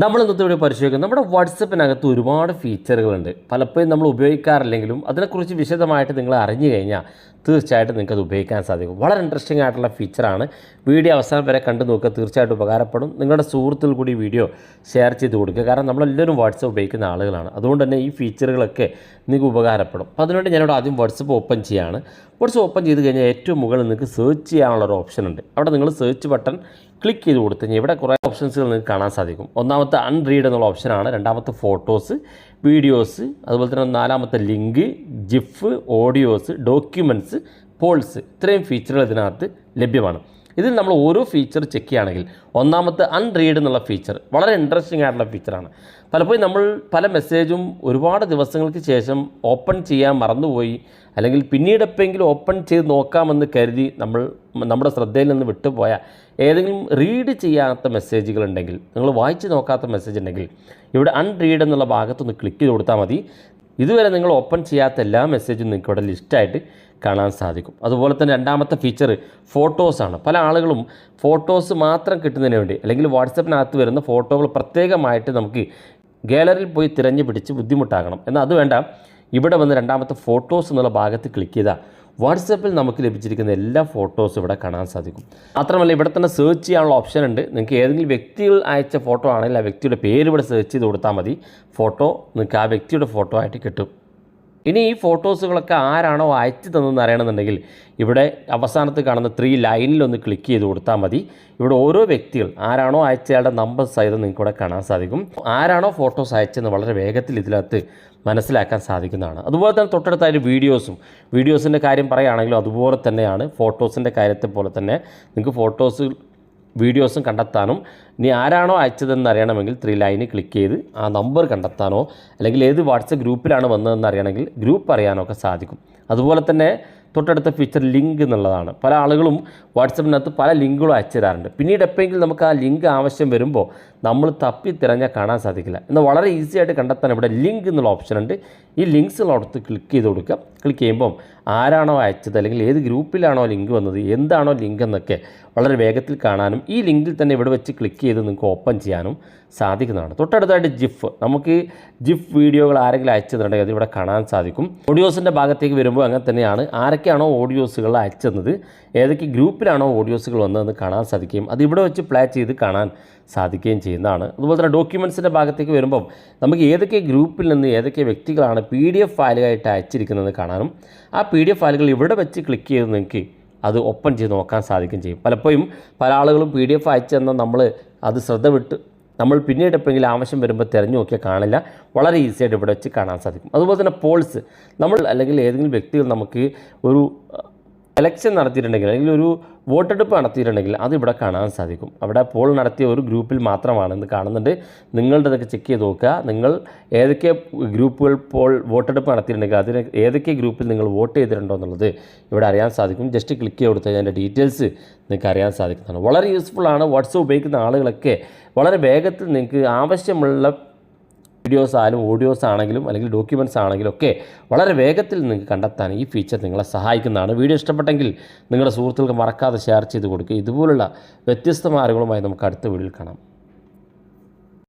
നമ്മൾ ഇന്നത്തെ വീഡിയോ പരിശോധിക്കുന്നത് നമ്മുടെ വാട്സപ്പിനകത്ത് ഒരുപാട് ഫീച്ചറുകളുണ്ട്. പലപ്പോഴും നമ്മൾ ഉപയോഗിക്കാറില്ലെങ്കിലും അതിനെക്കുറിച്ച് വിശദമായിട്ട് നിങ്ങൾ അറിഞ്ഞു കഴിഞ്ഞാൽ തീർച്ചയായിട്ടും നിങ്ങൾക്കത് ഉപയോഗിക്കാൻ സാധിക്കും. വളരെ ഇൻട്രസ്റ്റിംഗ് ആയിട്ടുള്ള ഫീച്ചറാണ്. വീഡിയോ അവസാനം വരെ കണ്ടു നോക്കുക, തീർച്ചയായിട്ടും ഉപകാരപ്പെടും. നിങ്ങളുടെ സുഹൃത്തുക്കൾ കൂടി വീഡിയോ ഷെയർ ചെയ്ത് കൊടുക്കുക. കാരണം നമ്മളെല്ലാവരും വാട്സപ്പ് ഉപയോഗിക്കുന്ന ആളുകളാണ്. അതുകൊണ്ട് തന്നെ ഈ ഫീച്ചറുകളൊക്കെ നിങ്ങൾക്ക് ഉപകാരപ്പെടും. അപ്പോൾ അതിനുവേണ്ടി ഞാനിവിടെ ആദ്യം വാട്സപ്പ് ഓപ്പൺ ചെയ്യുകയാണ്. വാട്സപ്പ് ഓപ്പൺ ചെയ്ത് കഴിഞ്ഞാൽ ഏറ്റവും മുകളിൽ നിങ്ങൾക്ക് സെർച്ച് ചെയ്യാനുള്ളൊരു ഓപ്ഷൻ ഉണ്ട്. അവിടെ നിങ്ങൾ സെർച്ച് ബട്ടൺ ക്ലിക്ക് ചെയ്ത് കൊടുത്തു കഴിഞ്ഞാൽ ഇവിടെ കുറേ ഓപ്ഷൻസുകൾ നിങ്ങൾക്ക് കാണാൻ സാധിക്കും. ഒന്നാമത്തെ അൺറീഡ് എന്നുള്ള ഓപ്ഷനാണ്, രണ്ടാമത്തെ ഫോട്ടോസ്, വീഡിയോസ്, അതുപോലെ തന്നെ നാലാമത്തെ link, GIF, audios, documents, polls. ഇത്രയും ഫീച്ചറുകൾ ഇതിനകത്ത് ലഭ്യമാണ്. ഇതിൽ നമ്മൾ ഓരോ ഫീച്ചർ ചെക്ക് ചെയ്യുകയാണെങ്കിൽ ഒന്നാമത്തെ അൺറീഡ് എന്നുള്ള ഫീച്ചർ വളരെ ഇൻട്രസ്റ്റിംഗ് ആയിട്ടുള്ള ഫീച്ചറാണ്. പലപ്പോഴും നമ്മൾ പല മെസ്സേജും ഒരുപാട് ദിവസങ്ങൾക്ക് ശേഷം ഓപ്പൺ ചെയ്യാൻ മറന്നുപോയി, അല്ലെങ്കിൽ പിന്നീട് എപ്പോഴെങ്കിലും ഓപ്പൺ ചെയ്ത് നോക്കാമെന്ന് കരുതി നമ്മുടെ ശ്രദ്ധയിൽ നിന്ന് വിട്ടുപോയ ഏതെങ്കിലും റീഡ് ചെയ്യാത്ത മെസ്സേജുകളുണ്ടെങ്കിൽ, നിങ്ങൾ വായിച്ച് നോക്കാത്ത മെസ്സേജ് ഉണ്ടെങ്കിൽ ഇവിടെ അൺറീഡ് എന്നുള്ള ഭാഗത്തൊന്ന് ക്ലിക്ക് ചെയ്ത് കൊടുത്താൽ മതി. ഇതുവരെ നിങ്ങൾ ഓപ്പൺ ചെയ്യാത്ത എല്ലാ മെസ്സേജും നിങ്ങൾക്ക് ഇവിടെ ലിസ്റ്റായിട്ട് കാണാൻ സാധിക്കും. അതുപോലെ തന്നെ രണ്ടാമത്തെ ഫീച്ചർ ഫോട്ടോസാണ്. പല ആളുകളും ഫോട്ടോസ് മാത്രം കിട്ടുന്നതിന് വേണ്ടി, അല്ലെങ്കിൽ വാട്സപ്പിനകത്ത് വരുന്ന ഫോട്ടോകൾ പ്രത്യേകമായിട്ട് നമുക്ക് ഗാലറിയിൽ പോയി തിരഞ്ഞു പിടിച്ച് ബുദ്ധിമുട്ടാകണം. എന്നാൽ അത് വേണ്ട. ഇവിടെ വന്ന് രണ്ടാമത്തെ ഫോട്ടോസ് എന്നുള്ള ഭാഗത്ത് ക്ലിക്ക് ചെയ്താൽ വാട്സപ്പിൽ നമുക്ക് ലഭിച്ചിരിക്കുന്ന എല്ലാ ഫോട്ടോസും ഇവിടെ കാണാൻ സാധിക്കും. മാത്രമല്ല ഇവിടെ തന്നെ സെർച്ച് ചെയ്യാനുള്ള ഓപ്ഷൻ ഉണ്ട്. നിങ്ങൾക്ക് ഏതെങ്കിലും വ്യക്തികൾ അയച്ച ഫോട്ടോ ആണെങ്കിൽ ആ വ്യക്തിയുടെ പേര് ഇവിടെ സെർച്ച് ചെയ്ത് കൊടുത്താൽ മതി. ഫോട്ടോ നിങ്ങൾക്ക് ആ വ്യക്തിയുടെ ഫോട്ടോ ആയിട്ട് കിട്ടും. ഇനി ഈ ഫോട്ടോസുകളൊക്കെ ആരാണോ അയച്ചു തന്നതെന്ന് അറിയണമെന്നുണ്ടെങ്കിൽ ഇവിടെ അവസാനത്ത് കാണുന്ന 3 ലൈനിലൊന്ന് ക്ലിക്ക് ചെയ്ത് കൊടുത്താൽ മതി. ഇവിടെ ഓരോ വ്യക്തികൾ ആരാണോ അയച്ചയാളുടെ നമ്പർ സഹിതം നിങ്ങൾക്ക് ഇവിടെ കാണാൻ സാധിക്കും. ആരാണോ ഫോട്ടോസ് അയച്ചെന്ന് വളരെ വേഗത്തിൽ ഇതിനകത്ത് മനസ്സിലാക്കാൻ സാധിക്കുന്നതാണ്. അതുപോലെ തന്നെ തൊട്ടടുത്തായിട്ട് വീഡിയോസിൻ്റെ കാര്യം പറയുകയാണെങ്കിലും അതുപോലെ തന്നെയാണ്. ഫോട്ടോസിൻ്റെ കാര്യത്തെ പോലെ തന്നെ നിങ്ങൾക്ക് ഫോട്ടോസ് വീഡിയോസും കണ്ടെത്താനും, ഇനി ആരാണോ അയച്ചതെന്ന് അറിയണമെങ്കിൽ 3 ലൈനിൽ ക്ലിക്ക് ചെയ്ത് ആ നമ്പർ കണ്ടെത്താനോ, അല്ലെങ്കിൽ ഏത് വാട്സപ്പ് ഗ്രൂപ്പിലാണ് വന്നതെന്ന് അറിയണമെങ്കിൽ ഗ്രൂപ്പ് അറിയാനോ ഒക്കെ സാധിക്കും. അതുപോലെ തന്നെ തൊട്ടടുത്ത ഫീച്ചർ ലിങ്ക് എന്നുള്ളതാണ്. പല ആളുകളും വാട്സപ്പിനകത്ത് പല ലിങ്കുകളും അയച്ചു തരാറുണ്ട്. പിന്നീട് എപ്പോഴെങ്കിലും നമുക്ക് ആ ലിങ്ക് ആവശ്യം വരുമ്പോൾ നമ്മൾ തപ്പി തിരഞ്ഞാൽ കാണാൻ സാധിക്കില്ല. എന്നാൽ വളരെ ഈസി ആയിട്ട് കണ്ടെത്താൻ ഇവിടെ ലിങ്ക് എന്നുള്ള ഓപ്ഷൻ ഉണ്ട്. ഈ ലിങ്ക്സുള്ളടത്ത് ക്ലിക്ക് ചെയ്ത് കൊടുക്കുക. ക്ലിക്ക് ചെയ്യുമ്പം ആരാണോ അയച്ചത്, അല്ലെങ്കിൽ ഏത് ഗ്രൂപ്പിലാണോ ലിങ്ക് വന്നത്, എന്താണോ ലിങ്ക് എന്നൊക്കെ വളരെ വേഗത്തിൽ കാണാനും ഈ ലിങ്കിൽ തന്നെ ഇവിടെ വെച്ച് ക്ലിക്ക് ചെയ്ത് നിങ്ങൾക്ക് ഓപ്പൺ ചെയ്യാനും സാധിക്കുന്നതാണ്. തൊട്ടടുത്തായിട്ട് നമുക്ക് ജിഫ് വീഡിയോകൾ ആരെങ്കിലും അയച്ചതുണ്ടെങ്കിൽ അതിവിടെ കാണാൻ സാധിക്കും. ഓഡിയോസിൻ്റെ ഭാഗത്തേക്ക് വരുമ്പോൾ അങ്ങനെ തന്നെയാണ്. ആരൊക്കെയാണോ ഓഡിയോസുകൾ അയച്ചത്, ഏതൊക്കെ ഗ്രൂപ്പിലാണോ ഓഡിയോസുകൾ വന്നതെന്ന് കാണാൻ സാധിക്കുകയും അത് ഇവിടെ വെച്ച് പ്ലേ ചെയ്ത് കാണാൻ സാധിക്കുകയും ചെയ്യുന്നതാണ്. അതുപോലെ തന്നെ ഡോക്യുമെൻറ്റ്സിൻ്റെ ഭാഗത്തേക്ക് വരുമ്പം നമുക്ക് ഏതൊക്കെ ഗ്രൂപ്പിൽ നിന്ന് ഏതൊക്കെ വ്യക്തികളാണ് PDF ഫയലുകളായിട്ട് അയച്ചിരിക്കുന്നത് കാണാനും ആ PDF ഫയലുകൾ ഇവിടെ വെച്ച് ക്ലിക്ക് ചെയ്ത് നിങ്ങൾക്ക് അത് ഓപ്പൺ ചെയ്ത് നോക്കാൻ സാധിക്കുകയും ചെയ്യും. പലപ്പോഴും പല ആളുകളും PDF അയച്ചു തന്നാൽ നമ്മൾ അത് ശ്രദ്ധ വിട്ട് നമ്മൾ പിന്നീട് എപ്പോഴെങ്കിലും ആവശ്യം വരുമ്പോൾ തിരഞ്ഞു നോക്കിയാൽ കാണില്ല. വളരെ ഈസിയായിട്ട് ഇവിടെ വെച്ച് കാണാൻ സാധിക്കും. അതുപോലെ തന്നെ പോൾസ്, അല്ലെങ്കിൽ ഏതെങ്കിലും വ്യക്തികൾ നമുക്ക് ഒരു എലക്ഷൻ നടത്തിയിട്ടുണ്ടെങ്കിൽ, അല്ലെങ്കിൽ ഒരു വോട്ടെടുപ്പ് നടത്തിയിട്ടുണ്ടെങ്കിൽ അത് ഇവിടെ കാണാൻ സാധിക്കും. അവിടെ പോൾ നടത്തിയ ഒരു ഗ്രൂപ്പിൽ മാത്രമാണ് ഇത് കാണുന്നുണ്ട്. നിങ്ങളുടേതൊക്കെ ചെക്ക് ചെയ്ത് നോക്കുക. നിങ്ങൾ ഏതൊക്കെ ഗ്രൂപ്പുകൾ വോട്ടെടുപ്പ് നടത്തിയിട്ടുണ്ടെങ്കിൽ അതിന് ഏതൊക്കെ ഗ്രൂപ്പിൽ നിങ്ങൾ വോട്ട് ചെയ്തിട്ടുണ്ടോ എന്നുള്ളത് ഇവിടെ അറിയാൻ സാധിക്കും. ജസ്റ്റ് ക്ലിക്ക് ചെയ്ത് കൊടുത്താൽ അതിൻ്റെ ഡീറ്റെയിൽസ് നിങ്ങൾക്ക് അറിയാൻ സാധിക്കുന്നതാണ്. വളരെ യൂസ്ഫുള്ളാണ്. വാട്സപ്പ് ഉപയോഗിക്കുന്ന ആളുകളൊക്കെ വളരെ വേഗത്തിൽ നിങ്ങൾക്ക് ആവശ്യമുള്ള വീഡിയോസ് ആയാലും ഓഡിയോസ് ആണെങ്കിലും അല്ലെങ്കിൽ ഡോക്യുമെൻറ്റ്സ് ആണെങ്കിലും ഒക്കെ വളരെ വേഗത്തിൽ നിങ്ങൾക്ക് കണ്ടെത്താൻ ഈ ഫീച്ചർ നിങ്ങളെ സഹായിക്കുന്നതാണ്. വീഡിയോ ഇഷ്ടപ്പെട്ടെങ്കിൽ നിങ്ങളുടെ സുഹൃത്തുക്കൾക്ക് മറക്കാതെ ഷെയർ ചെയ്ത് കൊടുക്കുക. ഇതുപോലുള്ള വ്യത്യസ്ത മാർഗങ്ങളുമായി നമുക്ക് അടുത്ത വീഡിയോയിൽ കാണാം.